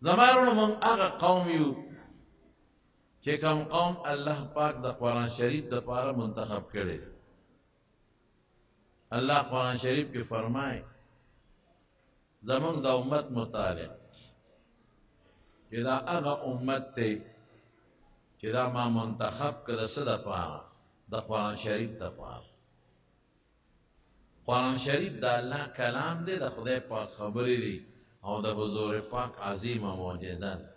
زمانو من هغه قوم یو چې کوم قوم الله پاک د قرآن شریف د پاره منتخب کړي. الله قرآن شریف کې فرمایي زمون د امت متعلق چې دا هغه امت دی چې دا ما منتخب کړه څه د پاره د قرآن شریف د پاره. قرآن شریف د الله کلام دی، د خدای پاک خبرې دي او د حضور پاک عظیمه معجزه ده.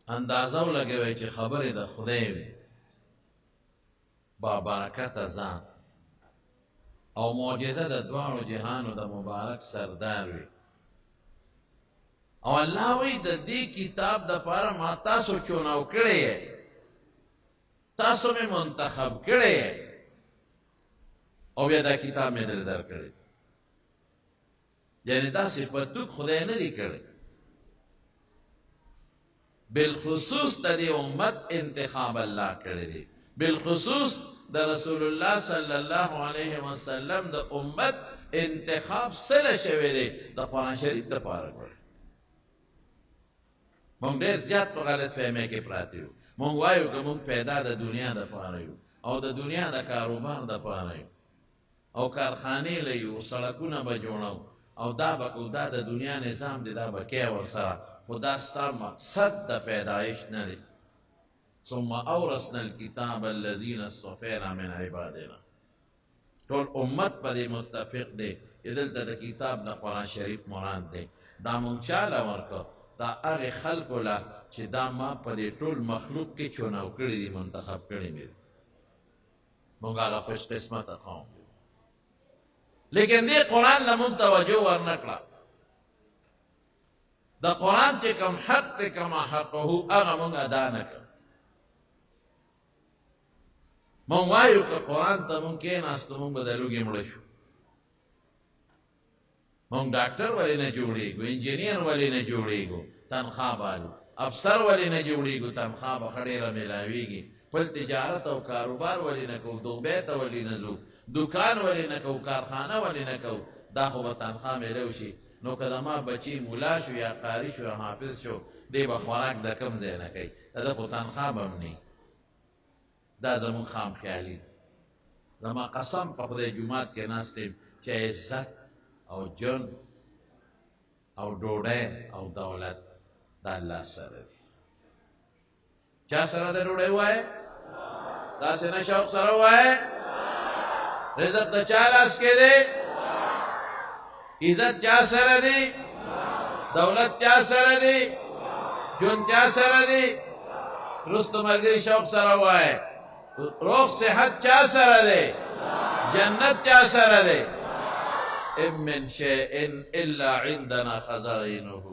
اندازه ولګوئ چې خبرې د خدای وي، با برکته ذات او معجزه د دواړو جهانو د مبارک سردار وي. او الله وی د دې کتاب د پاره ما تاسو چوناو کړی، تاسو مې منتخب کړی او بیا دا کتاب مې در کړی. یعنی دا صفتوک خدای نه دی کړی، بالخصوص د دې امت انتخاب الله کړی دی. بالخصوص د رسول الله صلی الله علیه وسلم د امت انتخاب سره شوی دی د قرآن شریف د پاره کړی. مونږ ډېر زیات په غلط فهمۍ کې پراته یو. مونږ وایو که مونږ پیدا د دنیا د پاره یو او د دنیا د کاروبار د پاره یو او کارخانې لرو، سړکونه به جوړو او دا به کو، دا د دنیا نظام دی، دا به کې ورسره، خو دا ستا مقصد د پیدایش نه دی. ثم اورثنا الكتاب الذين اصطفينا من عبادنا. ټول امت په دې متفق دی چې دلته د کتاب د قرآن شریف مراد دی. دا مونږ چاله ورکړه؟ دا هغې خلکو له چې دا ما په دې ټول مخلوق کې چوناو کړي دي، منتخب کړي مې دي. مونږ هغه خوش قسمته قوم یو. لیکن دې قرآن له مونږ توجه ورنه کړه. د قرآن چې کوم حق دی کما حقه هغه مونږ ادا نه کړ. مونږ وایو که قرآن ته مونږ کېناستو مونږ به د لوږې مړه شو. مونږ ډاکټر ولې نه جوړېږو، انجینیر ولې نه جوړېږو، تنخوا بالو. افسر ولې نه جوړېږو، تنخوا به ښه ډېره میلاویږي. خپل تجارت او کاروبار ولې نه کوو، دوبۍ ته ولې نه ځو، دکان ولې نه کوو، کارخانه ولې نه کوو، دا خو به تنخوا میلو شي. نو که زما بچی مولا شو یا قاري شو یا حافظ شو، دی به خوراک د کم ځای نه کوي، د ده خو تنخوا به هم نه. دا زمونږ خام خیالي ده. زما قسم په خدای جومات کې ناست یم چې عزت او جن او ډوډۍ او دولت د الله سره دی. چا سره د ډوډۍ وایې؟ داسې نه شوق سره وایې؟ رزق د چا لاس کې دی؟ عزت چا سره دی؟ دولت چا سره دی؟ جن چا سره دی؟ رستو ملګري شوق سره وایې. روغ صحت چا سره دی؟ جنت چا سره دی؟ ام من شیء الا عندنا خزائنه.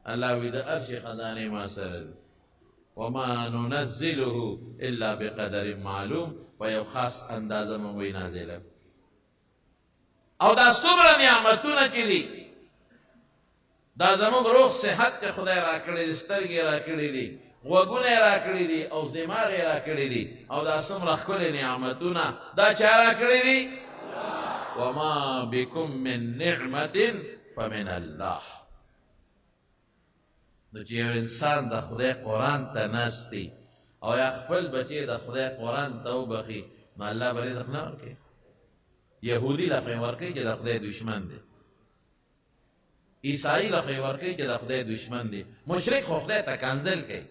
الله وی د هر شي خزانې ما سره دي. وما ننزله الا بقدر معلوم، په یو خاص اندازه مونږ وی نازله. او دا څومره نعمتونه چې دي، دا زموږ روغ صحت ته خدای راکړی دی، سترګې راکړي دي، غوږونه یې راکړي دي او دماغ یې راکړي دي، او دا څومره ښکلي نعمتونه دا چا راکړي دي؟ وما بكم من نعمة فمن الله. نو چې یو انسان د خدای قرآن ته ناستی او یا خپل بچی د خدای قرآن ته وبخي، نو الله به رزق نه ورکوي. یهودي له خدای ورکوي چې د خدای دشمن دی، عیسائی له خدای ورکوي چې د خدای دشمن دی، مشرک خو خدای ته کنځل کوي.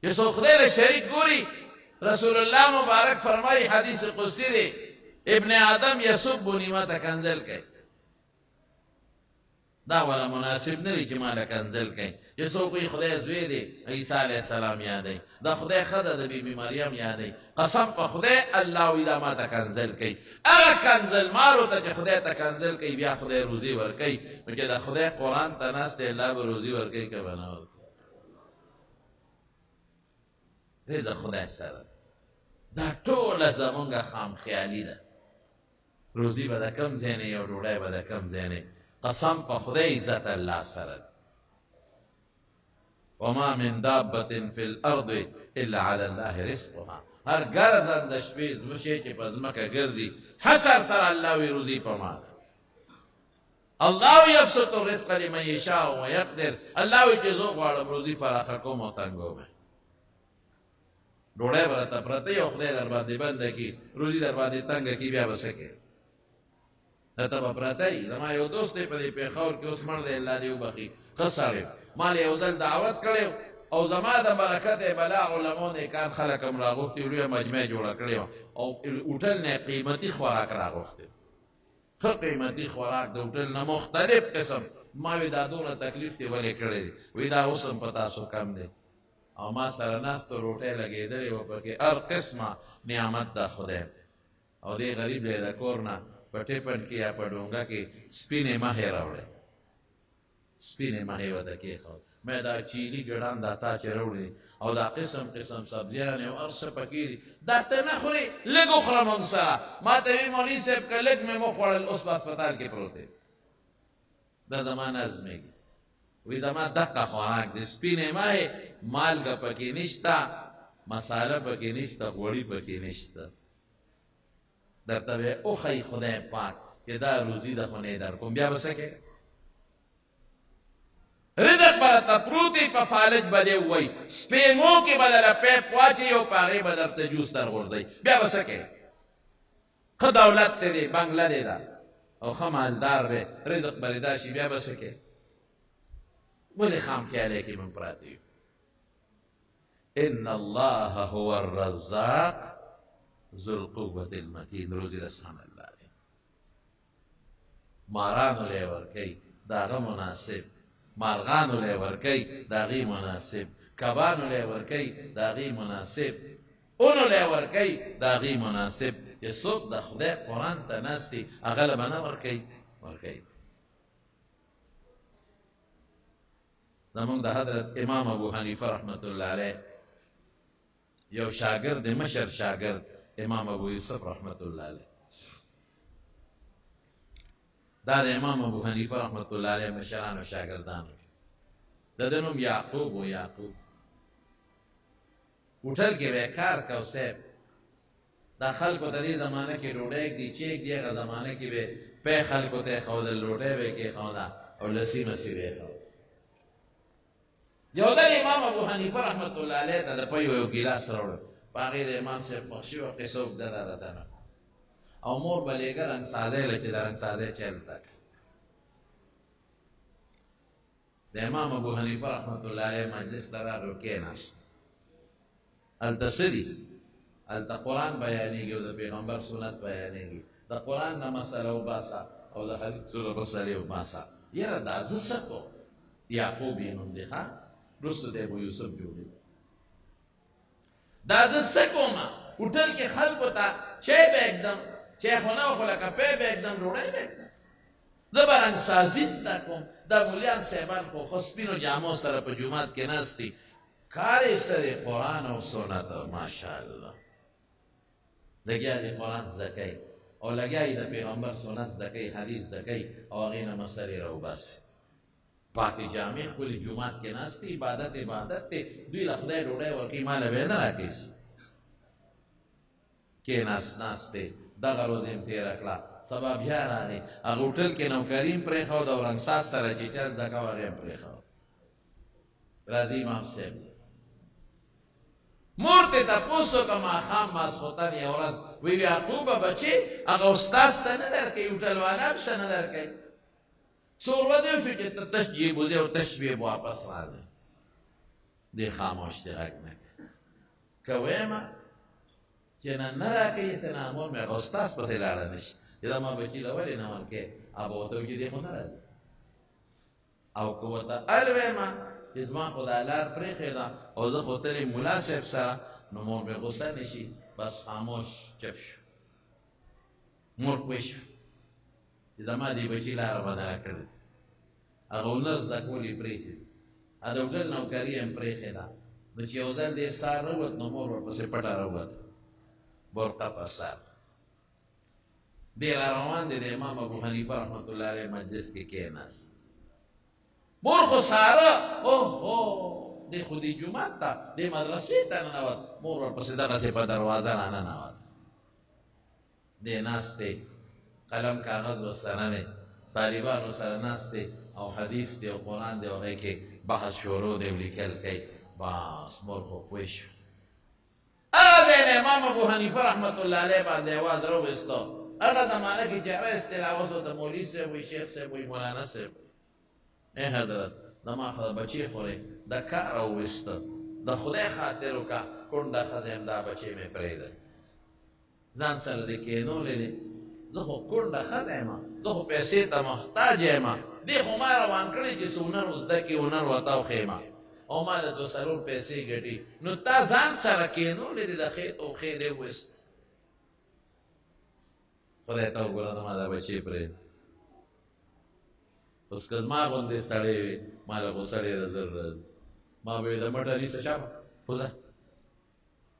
چې څوک خدای له شریک ګوري، رسول الله مبارک فرمایي، حدیث قدسی دی، ابن آدم یسبنی ما ته کنځل کوي. دا ولا مناسب نه دی چې ما له کنځل کوي. چې څوک وایي خدای زوی دی، عیسی علیه السلام یادوي، دا خدای ښځه د بیبي مریم یادوي. قسم په خدای الله وایي دا ما ته کنځل کوي. هغه کنځل مارو ته چې خدای ته کنځل کوي، بیا خدای روزي ورکوي. نو چې د خدای قرآن ته ناست دی، الله به روزي ورکوي که به نه ورکوي؟ رزق خدای سره. دا ټوله زمونږ خام خیالي ده. روزي به د کم ځای نه، یو ډوډۍ به د کم ځای نه. قسم په خدای عزت الله سره. وما من دابة في الارض الا على الله رزقها. هر ګرځن د شپې زمشي چې په ځمکه ګرځي، حسر سره الله وی روزي په ما ده. الله یبسط الرزق لمن یشاء ویقدر. الله وی چې زه غواړم روزي فراخه کوم او تنګوم. ډوډۍ برته پرته یو خدای در باندې بنده کی روزي در باندې تنګ کی بیا وسکه ته به پرته ای. زما یو دوست دی په دې پیښور کې اوس مړ دی الله دې وبخي خسړې مال یو ځل دعوت کړو او زما د برکت بلا علماء نه کار خلک هم راغوښتي لوی مجمع جوړه کړې او هوټل نه قیمتي خوراک راغوښتي ښه قیمتي خوراک د هوټل نه مختلف قسم. ما وی دا دونه تکلیف دی ولې کړی وی دا اوس هم په تاسو کم دی او ما سره ناستو روټۍ لګېدلې وه پکې هر قسمه نعمت د خدای او دې غریب دی د کور نه په ټیپن کې یا په ډونګه کې سپینې مهې راوړې سپینې مهې ورته کېښود مې دا چیلي ګډان دا تا چې راوړې او دا قسم قسم سبزیانې او هر څه پکې دي دا ته نه خورې لږ وخوره موږ سره. ما ته وی مولوي صاحب که لږ مې وخوړل اوس په هسپتال کې پروت دی دا زما نه ارزمېږي. وی زما دقه خوراک دی سپینې مهې مالګه پکې نشته مساله پکې نشته غوړي پکې نشته. درته به اوښی خدای پاک چې دا روزي د خو نه در کوم بیا به څه کې رزق برته پروت دی په فالج به دې ووایي سپېمو کې به دله پیپ واچوي او په هغې به درته جوس در غورځوي بیا به څه کې ښه دولت ته دی بنګله دی ده او ښه مالدار دی رزق به دې دا شي بیا به څه کې ولې خام خیالی کې من پراته یو. ان الله هو الرزاق ذو القوة المتین. روزی رسان اللہ دی مارانو لے ورکی داغا مناسب مارغانو لے ورکی داغی مناسب کبانو لے ورکی داغی مناسب اونو لے ورکی داغی مناسب. یہ سوک دا خدای قرآن تا ناستی اغلبنا ورکی ورکی. زمونږ د حضرت امام ابو حنیفه رحمت الله علیه یو شاگرد مشر شاگرد امام ابو یوسف رحمت الله علیه دا د امام ابو حنیفه رحمت الله علیه مشرانو شاگردانو د ده نوم یعقوب و یعقوب. هوټل کې به کار کو صاحب دا خلکو ته دې زمانه کې ډوډۍ ږدي چیک دی هغه زمانه کې به پی خلکو ته ښودل روټۍ به یې کېښوده او لسی مسي به یې ښود. یو ځل امام ابو حنیفه رحمت الله علیه ته د پیو یو ګیلاس راوړل په هغې د امام صاحب خوښ شوي وه قصه اوږده ده راته نه او مور به لېږه رنګسادی له چې د رنګسادی چای له تک د امام ابو حنیفه رحمت الله علیه مجلس ته راغی او کېناست. هلته څه دي هلته قرآن بیانېږي او د پیغمبر سنت بیانېږي د قرآن نه مسله وباسه او د حدیثو نه مسلې وباسه. یاره دا زه څه کوم یعقوب یې نوم دی ښه وروسته د ابو یوسف جوړېږي دا زه څه کومه هوټل کې خلکو ته چای به ږدم چای خو نه خو لکه پی به ږدم ډوډۍ به ږدم زه به رنګسازي زده کوم. دا مولیان صاحبان خو ښه سپینو جامو سره په جومات کې ناست دي کار یې څه دی قرآن او سنت ماشاءالله لګیا دي قرآن زده کوي او لګیا یې د پیغمبر سنت زده کوي حدیث زده کوي او هغې نه مسلې راوباسي. پاکی جامع کلی جماعت کې ناستی عبادت عبادت ته دوی له خدای ډوډۍ ورکوي ما له به نه راکېږي کېناسته دغه ورځ یې تېره کړه سبا بیا راغی هغه هوټل کې نوکري هم پرېښود او رنګساز سره چې چا زده کوه هغې هم پرېښود. راځي امام صاحب مور ته تپوس وکړه ماښام ماسخوتن یې ورځ وی یعقوبه بچې هغه استاز ته نه درکوي هوټل والا هم څه نه درکوي څو ورځې وشوې چې ته تش جیب وځې او تش بې واپس راغلی دې خاموش دې غږ نه کوي که ویمه چې نن نه راکوي ته نه مور مې هغه استاز پسې لاړه نه شي چې دا ما بچي له ولې نه ورکوې هغه ورته وایي چې دې خو نه راځي او که ورته ال ویمه چې زما خو دا لار پرېښې ده او زه خو تلې ملا صاحب سره نو مور مې غوسه نه شي بس خاموش چپ شو. مور پوه شو چې زما دې بچي لاره بدله کړې هغه هنر زده کول یې پرېښي دي د هوټل نوکري هم پرېښې ده نو چې یو ځل دې سار راووت نو مور ورپسې پټه راووت برقه په سر دې را روان دی د امام ابو حنیفه رحمت الله علیه مجلس کې کېناست. مور خو ساره اوهو دې خو دې جومات ته دې مدرسې ته ننوت مور ورپسې دغسې په دروازه راننوت دې ناست دی قلم کاغذ ورسره دی طالبانو سره ناست دی او حدیث دی او قرآن دی او هغې کې بحث شروع دی لیکل کوي بس مور خو پوه شو هغه ځای نه امام ابو حنیفه رحمت الله علیه باندې اواز راوویسته هغه زمانه کې چې هغه اصطلاح اوس ورته مولوي صاحب وایي شیخ صاحب وایي مولانا صاحب ای حضرت زما خو بچی خورې د کار راوویسته د خدای خاطر وکړه کونډه ښځه یم دا بچی مې پرېږده ځان سره دې کېنولې دی زه خو کونډه ښځه یم زه خو پیسې ته محتاج یم دې خو ما روان کړی چې څه هنر زده کړي هنر ورته وښیم او ما د دوه څلور پیسې ګټي نو تا ځان سره کېنولې دي د خې توخې دې وویست خدای ته وګوره زما دا بچی پرېږده اوس که زما غوندې سړی وي ما له غوسه ډېره زر راځي ما به وي د مټه نیسه شابه وځه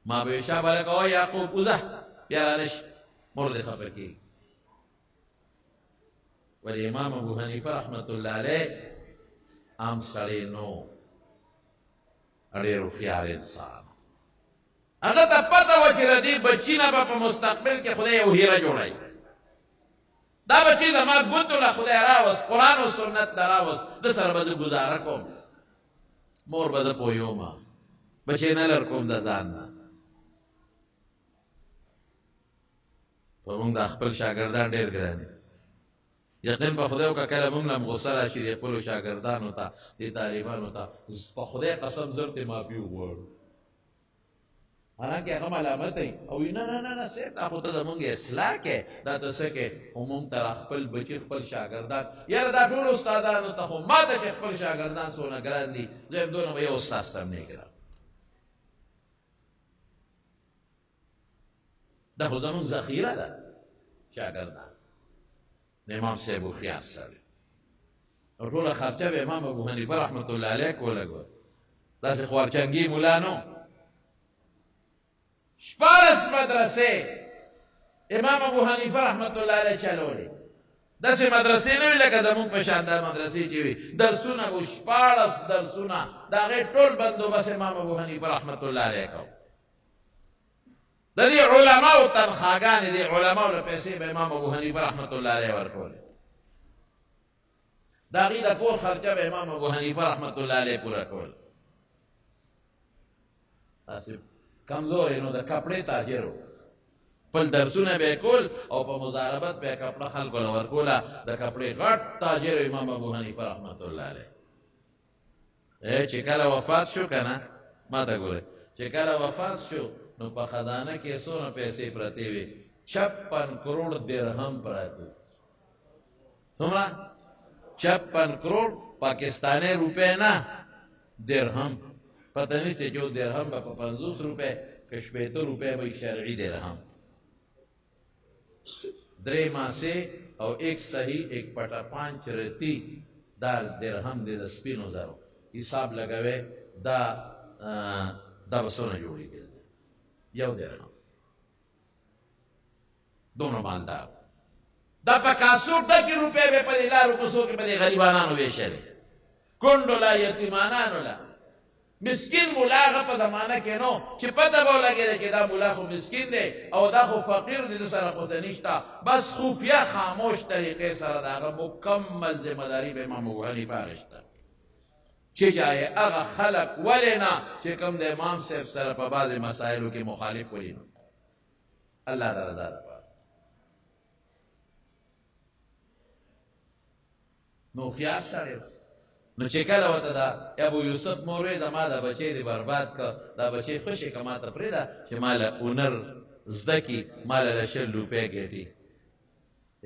ما به وي شابه لکه وایي یعقوب وځه بیا رانه شي مور دې خفه کېږي ولې امام ابو حنیفه رحمت الله علیه عام سړی نو ډېر هوښیار انسان هغه ته پته وه چې د دې بچي نه به په مستقبل کې خدای یو هیره جوړوي دا بچی زما ګوتو له خدای راوست قرآن او سنت نه راوست د سره به زه ګزاره کوم مور به زه پوهیومه بچی نه لر کوم د ځان نه په مونږ د خپل شاګردان ډېر ګران دي یقین په خدای وکړه کله مونږ نه هم غوسه راشي د خپلو شاګردانو ته دې طالبانو ته په خدای قسم زر ترې معافي وغواړو حالانکه هغه ملامت دی او نه نه نه نه صاحب دا خو ته زمونږ اصلاح کې دا ته څه کې خو مونږ ته خپل بچي خپل شاګردان یاره دا ټول استادانو ته خو ما ته چې خپل شاګردان څونه ګران دي زه یم دونه به یو استاد ته هم نه ګران دا خو زمونږ ذخیره ده شاګردان د امام صاحب هوښیار سړی او ټوله خرچه به امام ابو حنیفه رحمت الله علیه کوله ګوره داسې خوارچنګي ملا نه شپارس مدرسې امام ابو حنیفه رحمت الله علیه چلولې داسې مدرسې نه وي لکه زمونږ په شان دا مدرسې چې وي درسونه به شپاړس درسونه د هغې ټول بندوبست امام ابو حنیفه رحمت الله علیه کو د دې علماو تنخواګانې د علماو له پیسې به امام ابو حنیفه رحمت الله علیه ورکولې د هغې د کور خرچه به امام ابو حنیفه رحمت الله علیه پوره کوله داسې کمزوری نو د کپړې تاجر و خپل درسونه به یې کول او په مضاربت به یې کپړه خلکو له ورکوله د کپړې غټ تاجر امام ابو حنیفه رحمت الله علیه چې کله وفات شو که نه ما ته ګورئ چې کله وفات شو نو په خزانه کې څونه پیسې پرتې وې 56 کروڑ درهم پراته څومره 56 کروڑ پاکستانی روپے نه درهم پتہ نیسته جو درهم به په 50 روپے که 80 روپے به شرعي درهم 3 ماسه او 1 صحیح 1 پټه 5 رتی دا درهم د سپینو زرو حساب لګوي دا بسونه جوړیږي یو درهم دونو مالدار دا په کاسو ډکې روپے به په لارو کوڅو کې په غریبانو ویشلې کونډو لا یتیمانانو لا مسکین مولا هغه په زمانه کې نو چې پته به ولګېده چې دا مولا خو مسکین دی او دا خو فقیر دی د سره خو څه نشته بس خفیه خاموش طریقې سره د هغه مکمل ذمهداري به امام ابو حنیفه اخیسته چې جایې هغه خلق ولې نه چې کوم د امام صاحب سره په بعضې مسایلو کې مخالف ولي نو الله د رضا دپاره نو هوښیار سړی نو چې کله ورته دا ابو یوسف مور وی زما دا بچی دې برباد که دا بچی خوشې که ما ته پرېږده چې ما له هنر زده کړي ما له 100 روپۍ ګټي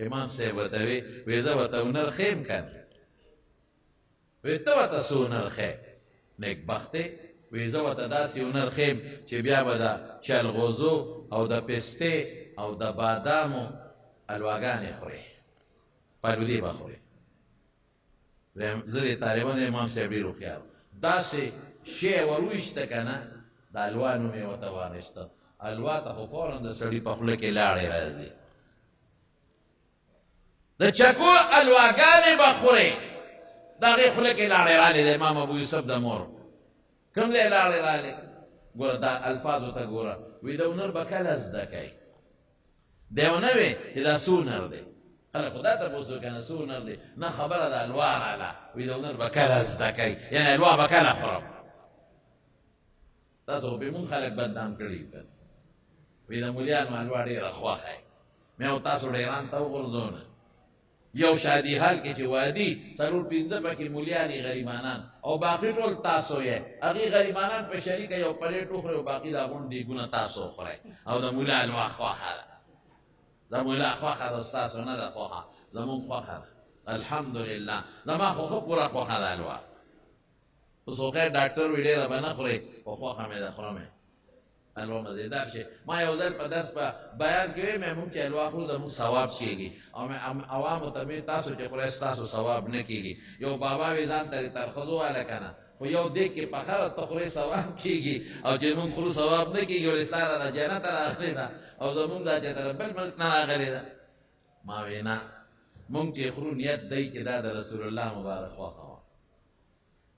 امام صاحب ورته وی زه ورته هنر ښیم که نه وی ته ورته څه هنر ښی نیکبختې وی زه ورته داسې هنر ښیم چې بیا به د چلغوزو او د پستې او د بادامو الواګانې خورې پلودې به خورې زه د طالبانو امام صاحب ډېر هوښیار داسې شی ورویشته که نه د الوا نوم یې ورته وانخېسته الوا ته خو فورا د سړي په خوله کې لاړې راځي د چکو الواګانې به خورې د هغې خوله کې لاړې رالې د امام ابو یوسف د مور کوم ځای لاړې رالې ګوره دا الفاظو ته ګوره وی د هنر به کله زده کوي دی ونه وی چې دا څه هنر دی خلق خدا تپوسو کنه څو هنر دی؟ نه خبره ده الوا راله وایي د هنر به کله زده کوي، یعنې الوا به کله خورم. تاسو خو پرې مونږ خلک بدنام کړي وایي د مولیانو الوا ډېره خوښه یې. مې او تاسو ډېران ته وغورځو نه. یو شادي حال کې چې وادي څلور پنځه پکې مولیانې غریبانان او باقي ټول تاسو یې، هغې غریبانان په شریکه یو پلیټ وخورئ او باقي دا غونډ دیګونه تاسو وخورئ او د مولا الوا خوښه ده. د مولا خوښه ده، ستاسو نه ده خوښه، زمونږ خوښه ده. الحمدلله زما خو ښه پوره خوښه ده الوا. اوس خو خیر ډاکټر وایي ډېره به نه خورئ خو خوښه مې ده خورم یې. الوا مزیدار شي. ما یو ځل په درس په بیان کې ویل مې مونږ چې الوا خورو زمونږ ثواب کېږي او عوامو ته مې تاسو چې خورئ ستاسو ثواب نه کېږي. یو بابا وي ځان ته ترخزو واله که نه خو یو دیګ کې پخه ته خورئ ثواب کېږي او چې مونږ خورو ثواب نه کېږي. ولې ستا راله جنت راغلې ده او زمونږ دا چې تر بل ملک نه راغلې ده. ما وی نه، مونږ چې خورو نیت دی چې دا د رسول الله مبارک خوښه وه.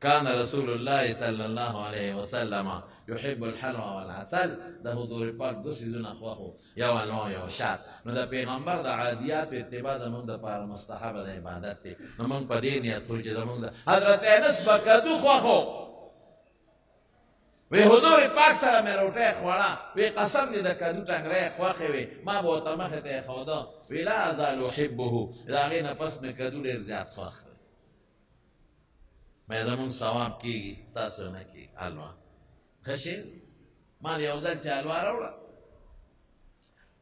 كان رسول الله صلى الله عليه وسلم يحب الحلوى والعسل. د حضور پاک دو سیزونه خوښو، یو الوا یو شات. نو د پیغمبر د عادیات په اتباع زمونږ دپاره مستحبه د عبادت دی. نو مونږ په دې نیت وکړو چې زمونږ د حضرت انس به کدو خوښو. وی حضور پاک سره مې روټۍ خوړه، وی قسم دې د کدو ټنګرۍ خوښې وې ما به ورته مخې ته یې ښوده. وی لا ازال احبه، د هغې نه پس مې کدو ډېر زیات خوښ دی. مې زمونږ ثواب کېږي تاسو نه کېږي. الوا ښه شی. ما د یو ځل چې الوا راوړه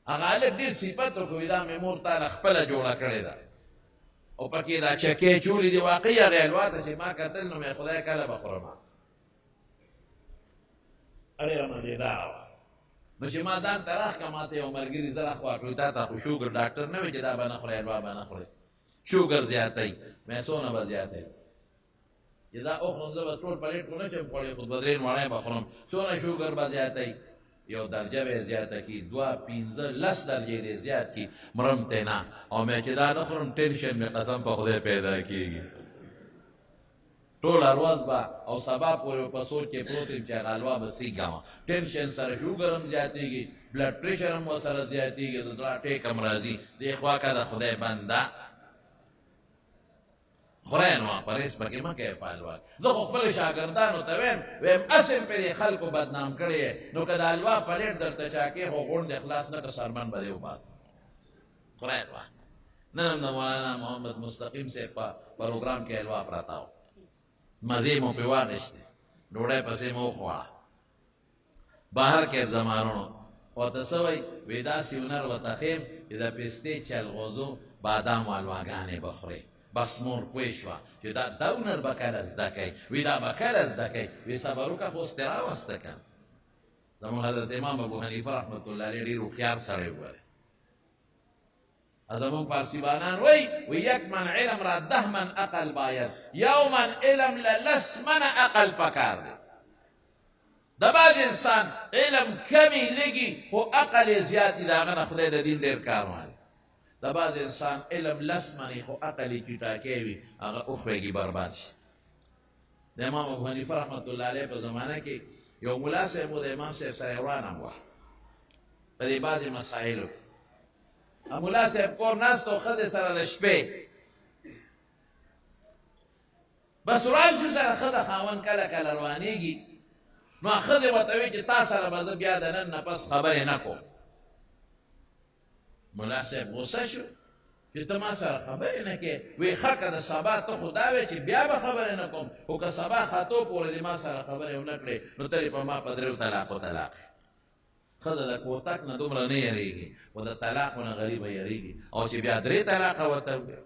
هغه هلک ډېر صفت وکړو، دا مې مور تا له خپله جوړه کړې ده او پکې دا چکې چولې دي. واقعي هغې الوا ته چې ما کتل نو مې خدای کله به خورم ډېره مزېداره وه. نو چې ما ځان ته راښکه ما ته یو ملګري زه راخوا کړو تا ته خو شوګر ډاکټر نه وي چې دا به نه خورئ الوا به نه خورئ، شوګر زیاتوي. مې څونه به زیاتوي چې دا اخرم زه به ټول پلیټ خو نه شم خوړی خو دوه درې مړۍ به خورم. څونه شوګر به زیاتوي، یو درجه به یې زیاته کړي، دوه پنځه لس درجې دې زیات کړي مرم تی نه. او مې چې دا نه خورم ټینشن مې قسم په خدای پیدا کېږي. ټوله ورځ به او سبا پورې په سوچ کې پروت یم چې هغه الوا به سیږم. ټینشن سره شوګر هم زیاتېږي، بلډ پریشر هم ورسره زیاتېږي، د زړه اټیک هم راځي. دې خوا که د خدای بنده خورئ نو پرهیز پکې مه کوئ په الوا. زه خو خپلو شاګردانو ته ویم اسې مې پرې خلکو بدنام کړی یې نو که د الوا پلیټ درته چا کېښو غونډ دې خلاص نه کړه سرمن به دې وباسه. خورئ الوا. نن هم د مولانا محمد مستقیم صاحب په پروګرام کې الوا پراته وه، مزې مو پرې واخیستې، ډوډۍ پسې مو وخوړه. بهر کې زمانونو ورته څه وایي وایي داسې هنر ورته ښیم چې د پستې چلغوزو بادامو الواګانې به خورې. بس مور پوه شوه چې دا هنر به کله زده کوي. وی دا به کله زده کوي. وی صبر وکړه خو اوس ترې راوسته که زموږ حضرت امام ابو حنیفه رحمت الله علیه ډېر هوښیار سړی وګورئ. زموږ فارسي بانان وی یک من علم را 10 من عقل باید، یو من علم له 10 من عقل پکار دی. د بعض انسان علم کمی لږي خو عقل یې زیات دی، د هغه نه خدای د دین ډېر کار واخلي. د بعض انسان علم 10 منې خو عقل یې چټاکی وي، هغه اوښویږي برباد شي. د امام ابو حنیفه رحمت الله علیه په زمانه کې یو ملا صاحب و د امام صاحب سره وران هم وه په دې بعضې مسایلو کې. ملا صاحب کور ناست و ښځې سره د شپې بس وران شو سره ښځه خاوند کله کله روانېږي نو ښځې ورته وایي چې تا سره به زه بیا د نن نه پس خبرې نه کوم. ملا صاحب غوسه شو چې ته ما سره خبرې نه کوې. وایي ښه که د سبا ته خو دا وایې چې بیا به خبرې نه کوم، خو که سبا خطو پورې دې ما سره خبرې ونه کړې نو ته دې په ما په 3 طلاقو طلاق یې. ښځه د کوتک نه دومره نه یېرېږي خو د طلاقو نه غریبه یېرېږي. او چې بیا 3 طلاقه ورته ووایې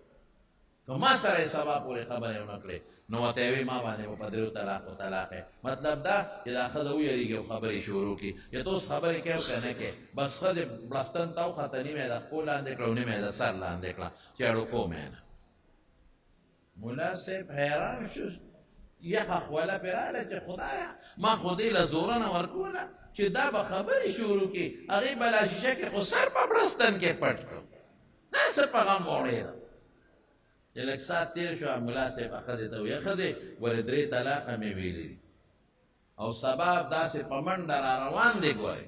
که ما سره یې سبا پورې خبرې ونه کړې نو ورته یې وایي ما باندې به په 3 طلاقو طلاق یې. مطلب دا چې دا ښځه ویېرېږي او خبرې شروع کړي چې ته اوس خبرې کوې او که نه کوې. بس ښځې بړستن ته وخته، نیمه یې د پښو لاندې کړه او نیمه یې د سر لاندې کړه چې اړوکوم یې نه. ملا صاحب حیران شو، یخه خوله پرې راغله چې خدایه ما خو دې له زوره نه ورکوله چې دا به خبرې شروع کړي، هغې بلا شیشه کې خو سر په بړستن کې پټ کړو، دا څه په غم وړې. چې لږ ساعت تېر شو ملا صاحب ښځې ته وویل ښځې ګورې 3 طلاقه مې ویلي دي او سبا داسې په منډه را روان دی. ګورې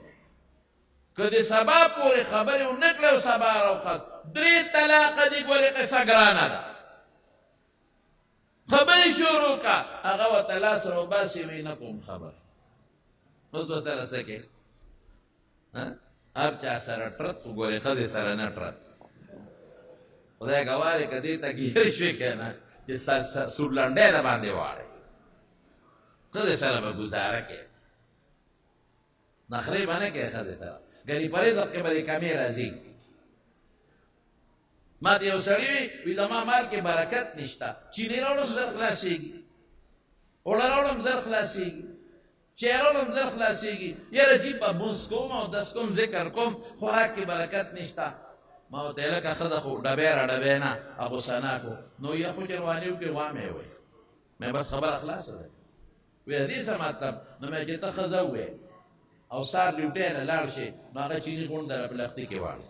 که د سبا پورې خبرې ونه کړې او سبا راوخت 3 طلاقه دي ګورې قصه ګرانه ده خبرې شروع کا هغه ورته لاس راوباسي وایي نه کوم خبر اوس به سره څه کې هر چا سره ټرت خو ګورې ښځې سره نه ټرت خدای ګواه دی که دې ته ګیرې شوې که نه چې سورلنډی د باندې واړی ښځې سره به ګزاره کوې نخرې به نه کوې ښځې سره ګنې په رزق کې به دې کمې راځي ما ته یو سړي وي زما مال کې برکت نشته چینې راوړم زر خلاصېږي اوړه راوړم زر خلاصېږي چای راوړم زر خلاصېږي یاره جي په مونځ کوم او دس کوم ذکر کوم خوراک کې برکت نشته ما ورته لکه ښځه خو ډبی را ډبی نه غوسه ناکو نو یا خو چې رواني وکړې وامې وی مې بس خبره خلاصه ده وی د دې څه مطلب نو مې چې ته ښځه ووې او سار ډیوټۍ نه لاړ شي نو هغه چیني غونډ دله په لښتي کې واړي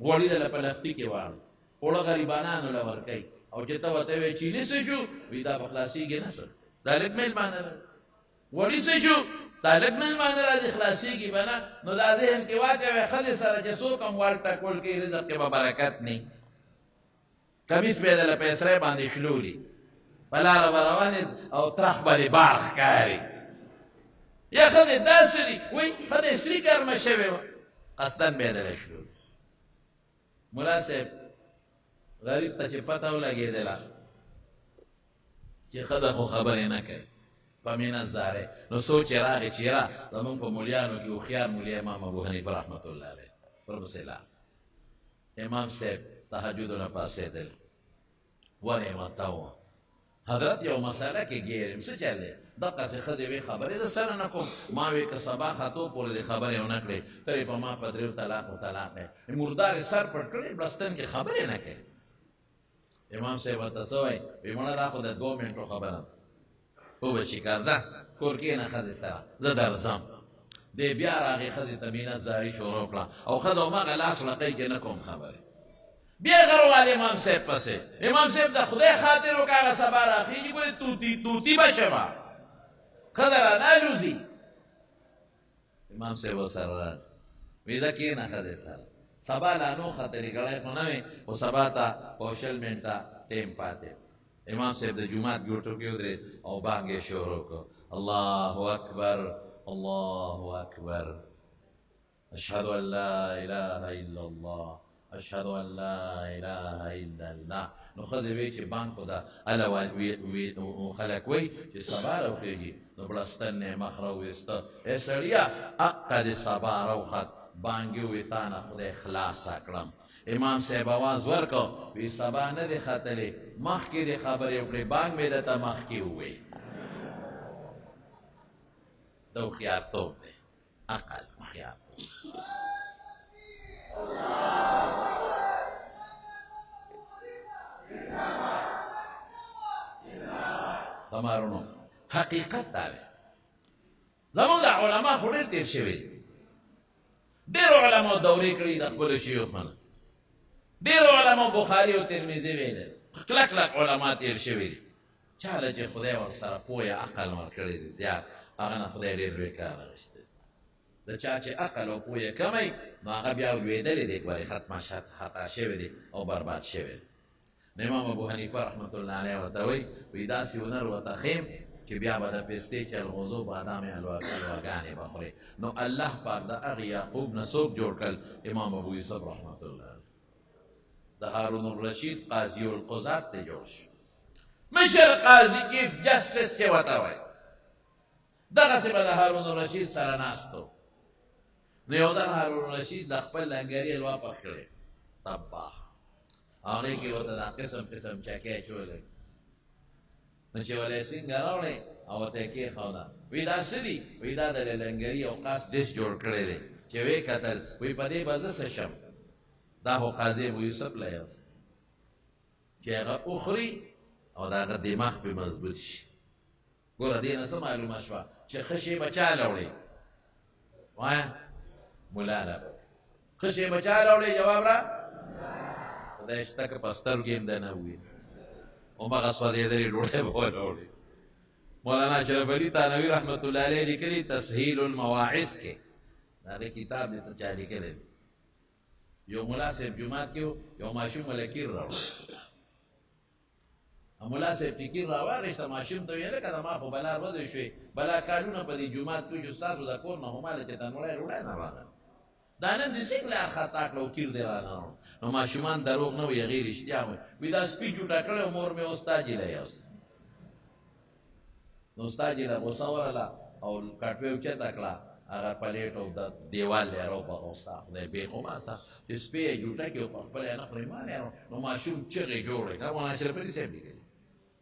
غوړي دله په لښتي کې واړي اوړه غریبانانو له ورکوي او چې ته ورته وې چیني څه شو وي دا به خلاصېږي نه څه دا لږ میلمانه ده غوړي څه شو دا لږ میلمانه راځي خلاصېږي به نه نو دا ذهن کې واچوې ښځې سره چې څوک هم وال ټکول کوي رزق کې به برکت نه کمیس به یې دله په اسرای باندې شلولي په لاره به روانې او ترخ به دې بار ښکاري یا ښځې داسې دي وایي ښځې سري ګرمه شوې وه قصدن به یې دله شلولي ملا صاحب غریب ته چې پته ولګېدله چې ښځه خو خبرې نه کوي په مینه زارې نو سوچ یې راغی چې یاره زمونږ په مولیانو کې هوښیار مولي امام ابو حنیفه رحمت الله علیه پرپسې لاړ امام صاحب تهجدونه پاڅېدل ولې ورته وه حضرت یو مسله کې ګیرم څه چل دی دقسې ښځې وې خبرې د سره نه کوم ما وې که سبا خطو پورې دې خبرې ونه کړې ته یې په ما په درېو طلاقو طلاق دی مردار یې سر پټ کړی بړستن کې خبرې نه کوي امام صاحب ورته څه وایي وایي مړه دا خو د 2 منټو خبره ده وبشي کار ځه کور کښېنه ښځې سره زه درځم دی بیا راغې ښځې ته مینه زاري شروع کړه او ښځه هماغه لاس لقۍ کې نه کوم خبرې بیا غروال امام صاحب پسې امام صاحب د خدای خاطر وکړه هغه سبا راخېږي ګورې توتي به شمه ښځه رانالوځي امام صاحب ورسره راغی وایي ده کښېنه ښځې سره سبا لا نو خطرې ګړی خو نه وې خو سبا ته پوشل منټه ټیم پاتې امام صاحب د جومات ګوټو کې ودرېد او بانګ یې شروع کړ الله اکبر الله اکبر اشهد ان لا اله الا الله اشهد ان لا اله الا الله نو ښځې وایي چې بانګ خو ده اله خلک وایي چې سبا راوخېږي نو بړستن یې مخ راوویسته ای سړیه حقه دې سبا راوخت بانګ یې ووایي تا نه خدای خلاصه کړم امام صاحب آواز ورکړ وی سبا نه دی ختلی مخکې دې خبرې وکړې بانګ مې درته مخکې ووایي د هوښیارتوب دی عقل هوښیارتوب تمارونو حقیقت دا دی زموږ علما خو ډېر تېر شوي دي ډېرو علماو دورې کړي د خپلو شیوخونه ډېرو علماو بخاري او ترمذي ویلي کلک کلک علما تېر شوي دي چا له چې خدای ورسره پوهه عقل ورکړی دی زیات هغه نه خدای ډېر لوی کار اخیستی د چا چې عقل او پوهه کمی نو هغه بیا لوېدلی دی ګورې ختمه خطا شوی دی او برباد شوی دی نو امام ابو حنیفه رحمت الله علیه ورته وایي وایي داسې هنر ورته ښیم چې بیا به د پستې چې الغوزو بادامې حلواګانې به خورې نو الله پاک د هغې یعقوب نه څوک جوړ کړل امام ابو یوسف رحمت الله علیه د هارون الرشید قاضي القضات ته جوړ شو مشر قاضي چیف جسټس چې ورته وایي دغسې به د هارون الرشید سره ناست و نو یو ځل هارون الرشید د خپل لنګري حلوا پخ کړې طباخ هغې کې ورته دا قسم قسم چکې اچولی نو چې ولې څنګه راوړې او ورته یې کېښوده وایي دا څه دي وایي دا د لنګري او خاص ډش جوړ کړی دی چې ویې کتل وایي په دې به زه څه شم دا خو قاضي ابو یوسف له یوس چې هغه وخوري او د هغه دماغ پې مضبوط شي ګوره دې نه څه معلومه شوه چې ښه شی به چا راوړې وایه ملا له ښه شی به چا راوړې جواب را خدای شته که په سترګو هم ده نه ووي همغه سوځېدلې ډوډۍ به وراوړې مولانا اشرف علي تانوي رحمت الله علیه لیکلي تسهیل المواعظ کې د هغه کتاب دې ته چا لیکلی دی یو ملا صاحب جومات کې یو ماشوم ولکیر راوړ ملا صاحب فکر راواغېسته ماشوم ته ویې لکه د ما خو بلا ورځې شوې بلا کالونه په دې جومات کې چې ستاسو د کور نه هماله چې تنوړی روړی نه راغلی دا نن دې څنګه لار خطا کړه او کیر دې رانه نو ماشومان دروغ نه وي هغې رښتیا وایي وایي دا سپي جوټه کړی مور مې استاد جیله یوست نو استاد جیله غوسه ورله او کټوې اوچته کړه هغه پلیټ او د دیوال یې راوبغه ستا خدای بېخ وباسه چې سپی یې جوټه کړي او په خپله یې نه پرېمانې نو ماشوم چغې جوړې کړه مولانا اشرف علي صاحب لیکلي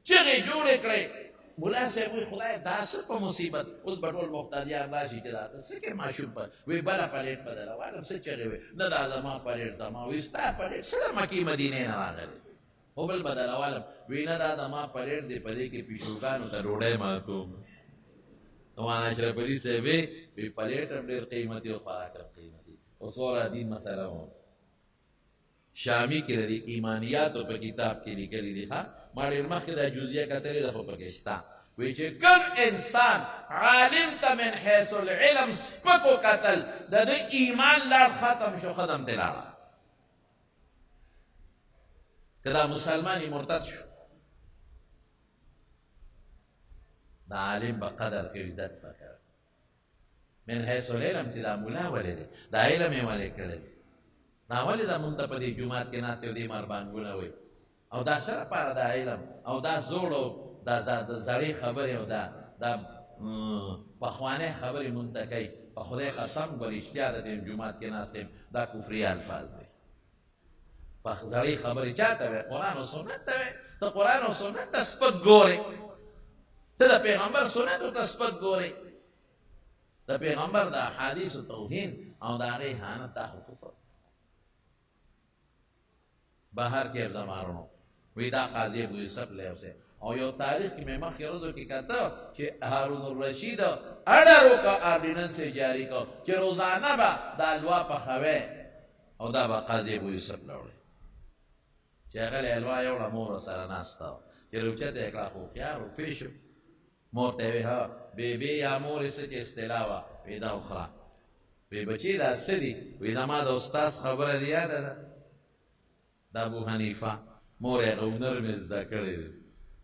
چغې جوړې کړې ملا صاحب وایي خدای دا څه په مصیبت اوس به ټول مقتدیان راشي چې دا ته څه کې ماشوم په وایي بله پلیټ بدله والم څه چغې وایي نه دا زما پلیټ زما وایي ستا پلیټ څه د مکې مدینې نه راغلی خو بل بدله والم وایي نه دا زما پلیټ دی په دې کې پیشوګانو ته ډوډۍ ماتوم مولانا اشرف علي صاحب وایي پلیټ هم ډېر قیمتي او خوراک هم قیمتي اوس وره دین مسله و شامی کې د ایمانیاتو په کتاب کې لیکلي دي ښه ما ډېر مخکې دا جزیه کتلې ده خو پکې شته وایي چې کوم انسان عالم ته من حیث العلم سپک وکتل د ده ایمان لار ختم شو ختم ترې لاړه که دا مسلمان مرتد شو دا عالم به قدر کوي عزت به کوي من حیث العلم چې دا ملا ولې دی دا علم یې ولې کړی دی دا ولې دا مونږ ته په دې جومات کې ناست یو دې مربانګونه وایي او دا څه لپاره دا علم او دا زوړ او دا زړې خبرې او دا پخوانۍ خبرې مونږ ته کوي په خدای قسم به رښتیا د دې جومات کې ناست یم دا کفري الفاظ دی زړې خبرې چا ته وایي قرآن او سنت ته وایي ته قرآن او سنت ته سپک ګورې ته د پیغمبر سنتو ته سپک ګورې د پیغمبر د احادیثو توهین او د هغې اهانت دا خو کفر بهر کې زمانو وی دا قاضي ابو یوسف له اوسه او یو تاریخ کې مې مخکې ورځو کې کته چې هارون الرشید اډرو کا آردیننس جاری کو چې روزانه به د الوا په خوي او دا به قاضي ابو یوسف لاوړي چې هغه له الوا یو مور سره ناستا چې روچته کړه خو خيار او فیشو مور ته وی ها بیبي یا مور څه چې استلاوا پیدا اخرى وی بچی دا سدي وی دا ما د استاد خبره دی یاد ده د ابو حنیفه مور یې غونر مې زده کړی دی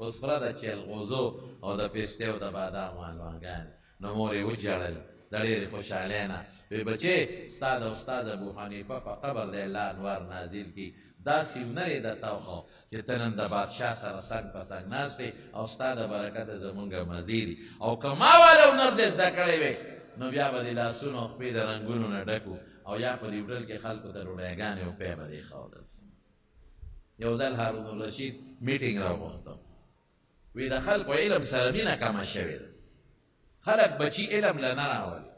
اوس خره د چلغوزو او د پیستې او د بادامو هلوانګانې نو مور یې وجړل د ډېرې خوشحالۍ نه وی بچې ستا د استاد ابو حنیفه په قبر د الله انوار نازل کړي داسې ونرې درته وښو چې ته نن د بادشاه سره څنګ په څنګ ناست او ستا د برکته زمونږ مزیري او که ما والا هنر دې زده کړی وی نو بیا به دې لاسونو او خپې د رنګونو نه ډکو او یا په دې هوټل کې خلکو ته ډوډۍ او پی به دې ښودل یو ځل هارون الرشید میټینګ راوغوښته وی د خلکو علم سره مینه کمه شوې ده خلک بچي علم له نه راولي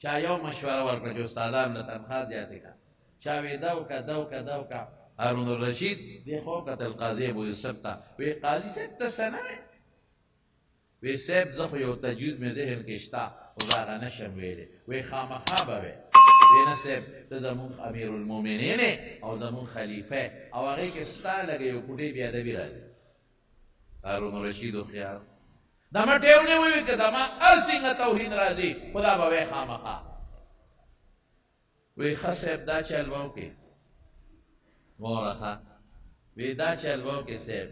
چا یو مشوره ورکړه چې استادان له تنخواه زیاتې کړه چا وی دا وکړه دا وکړه دا وکړه هارون الرشید دې خو کتل قاضي ابو یوسف ته وی قاضي صاحب ته څه نه وی وی صاحب زه خو یو تجوید مې ذهن کې شته خو زه هغه نشم ویلی وی خامخا به وی وی نه صاحب ته زمونږ امیر المؤمنین او زمونږ خلیفه او هغې کې ستا لږ یو کوټې بې ادبي راځي هارون الرشید هوښیار دا ما ټیو نه ووي که زما هر څنګه توهین راځي خو دا به وی خامخا وی ښه صاحب دا چل به وکړې موره ښه وی دا چل به وکړې صاحب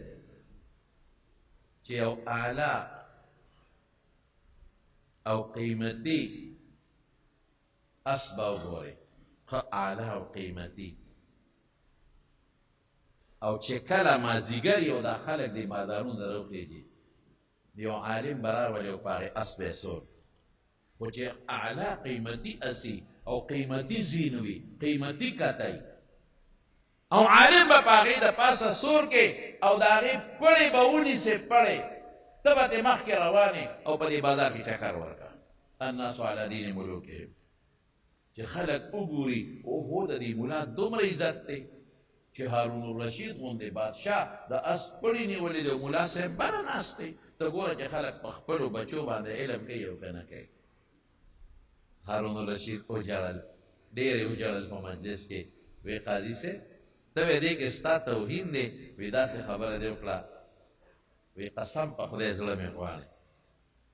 چې یو اعلی او قیمتي اس به وګورې ښه اعلی او قیمتي او چې کله مازدیګر یو دا خلک د بازارونو ته راوخېږي یو عالم به راولي او په هغې اس به یې سور خو چې اعلی قیمتي اسي او قیمتي زین وي قیمتي کتی او عالم به په هغې د پاسه سور کې او د هغې پړې به ونیسې پړې ته به ترې مخکې روانې او په دې بازار کې چکر ورکړه الناس علی دین ملوکهم چې خلک وګوري اوهو د دې ملا دومره عزت دی چې هارون الرشید غوندې بادشاه د اس پړې نیولې دی او ملا صاحب بره ناست دی ته ګوره چې خلک په خپلو بچو باندې علم کوي او که نه کوي هارون الرشید وجړل ډېر یې وجړل په مجلس کې وی قاضي صاحب ته وی دې کې ستا توهین دی وی داسې خبره دې وکړه وی قسم په خدای زړه مې غواړي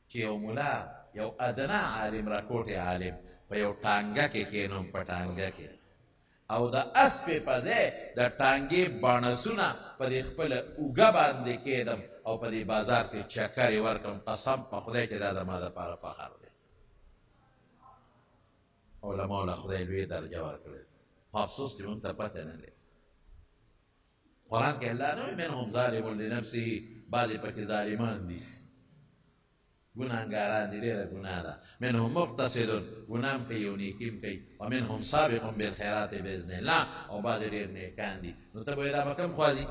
چې یو ملا یو ادنا عالم را کوټه عالم په یو ټانګه کې کینوم په ټانګه کې او د اسپې په ځای د ټانګې بڼسونه په دې خپله اوږه باندې کېدم او په دې بازار کې چکرې ورکړم قسم په خدای چې دا زما دپاره فخر دی علماو له خدای لوی درجه ورکړې خو افسوس چې مونږ ته پته نه دی قرآن کې الله نه وایي منهم ظالم لنفسه بعضې پکې ظالمان دي ګناهګاران دي ډېره ګناه ده منهم مقتصد ګناه هم کوي او نیکي هم کوي ومنهم سابق بالخیرات باذن الله او بعضې ډېر نیکان دي نو ته به وایې دا به کوم خوا دي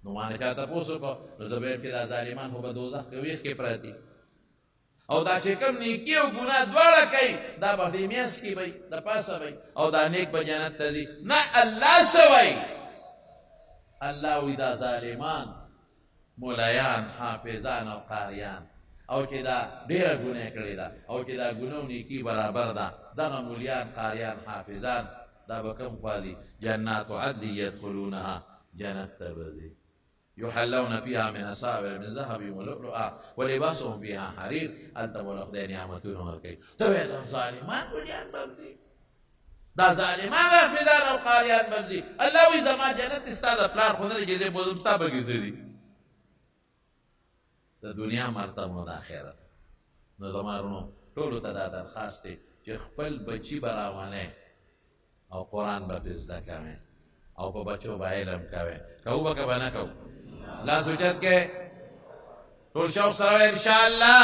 نو ما نه چا تپوس وکړو نو زه به وایم چې دا ظالمان خو به دوزخ کې ویښ کې پراته او دا چې کوم نیکي او ګناه دواړه کوي دا به دې میانځ کې وي د پاسه وي او دا نیک به جنت ته ځي نه الله څه وایي الله وی دا ظالمان مولایان حافظان او قاریان او چې دا ډېره ګناه کړې ده او چې دا ګناه او نیکي برابر ده دغه مولیان قاریان حافظان دا به کوم خوا دي جنات عدن یدخلونها جنت ته به ځي يحلون فيها من أساور من ذهب ولؤلؤا ولباسهم فيها حرير هلته به له خدای نعمتونه ورکوي ته وایې دا ظالمان مولیان به ځي دا ظالمان حافظان او قاریان به ځي الله وایي زما جنت ستا د پلار خو نه دی چې دی بوزم ستا به څه دي د دنیا مرتبه د آخرت نو زما وروڼو ټولو ته دا درخواست دی چې خپل بچي به راولئ او قرآن به پرې زده کوئ او په بچو به علم کوئ کوو به که به نه کوو لاس اوچت کې ټول شوق سره انشاءالله